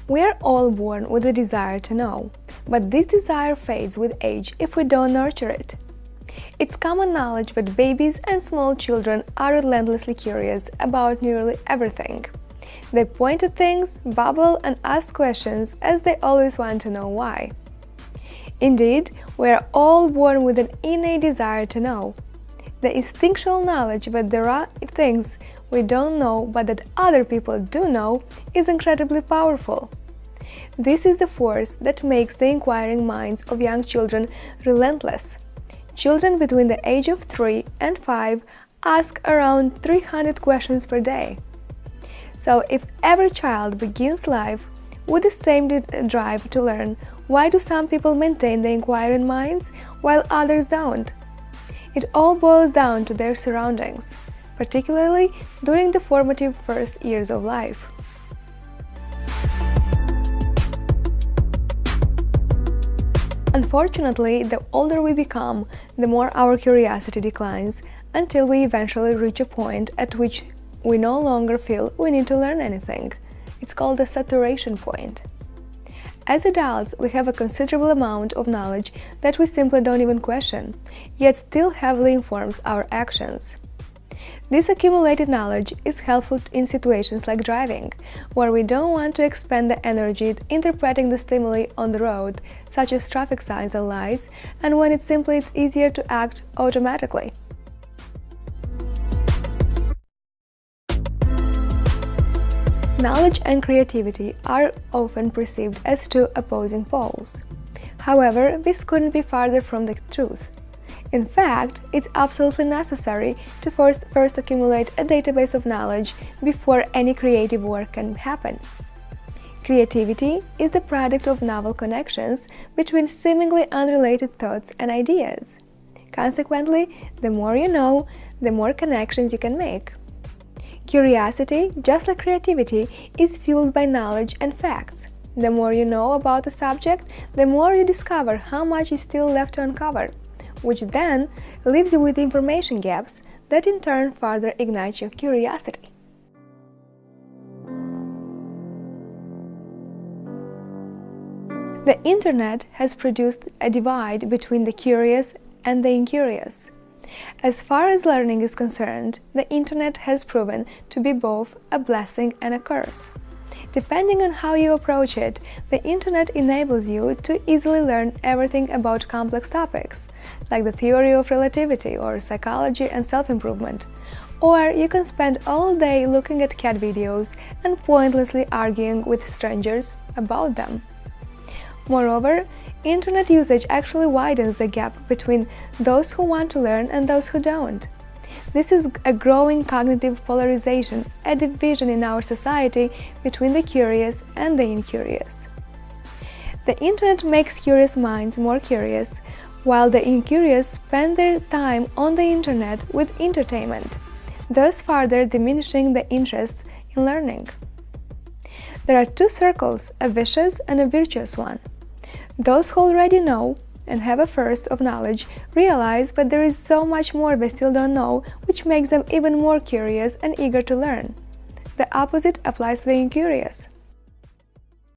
We are all born with a desire to know, but this desire fades with age if we don't nurture it. It's common knowledge that babies and small children are relentlessly curious about nearly everything. They point at things, babble, and ask questions as they always want to know why. Indeed, we are all born with an innate desire to know. The instinctual knowledge that there are things we don't know but that other people do know is incredibly powerful. This is the force that makes the inquiring minds of young children relentless. Children between the age of 3 and 5 ask around 300 questions per day. So if every child begins life with the same drive to learn, why do some people maintain the inquiring minds while others don't? It all boils down to their surroundings, particularly during the formative first years of life. Unfortunately, the older we become, the more our curiosity declines, until we eventually reach a point at which we no longer feel we need to learn anything. It's called the saturation point. As adults, we have a considerable amount of knowledge that we simply don't even question, yet still heavily informs our actions. This accumulated knowledge is helpful in situations like driving, where we don't want to expend the energy interpreting the stimuli on the road, such as traffic signs and lights, and when it's simply easier to act automatically. Knowledge and creativity are often perceived as two opposing poles. However, this couldn't be farther from the truth. In fact, it's absolutely necessary to first accumulate a database of knowledge before any creative work can happen. Creativity is the product of novel connections between seemingly unrelated thoughts and ideas. Consequently, the more you know, the more connections you can make. Curiosity, just like creativity, is fueled by knowledge and facts. The more you know about a subject, the more you discover how much is still left to uncover, which then leaves you with information gaps that in turn further ignite your curiosity. The Internet has produced a divide between the curious and the incurious. As far as learning is concerned, the Internet has proven to be both a blessing and a curse. Depending on how you approach it, the Internet enables you to easily learn everything about complex topics, like the theory of relativity or psychology and self-improvement. Or you can spend all day looking at cat videos and pointlessly arguing with strangers about them. Moreover, Internet usage actually widens the gap between those who want to learn and those who don't. This is a growing cognitive polarization, a division in our society between the curious and the incurious. The Internet makes curious minds more curious, while the incurious spend their time on the Internet with entertainment, thus further diminishing the interest in learning. There are two circles, a vicious and a virtuous one. Those who already know and have a thirst of knowledge realize that there is so much more they still don't know, which makes them even more curious and eager to learn. The opposite applies to the incurious.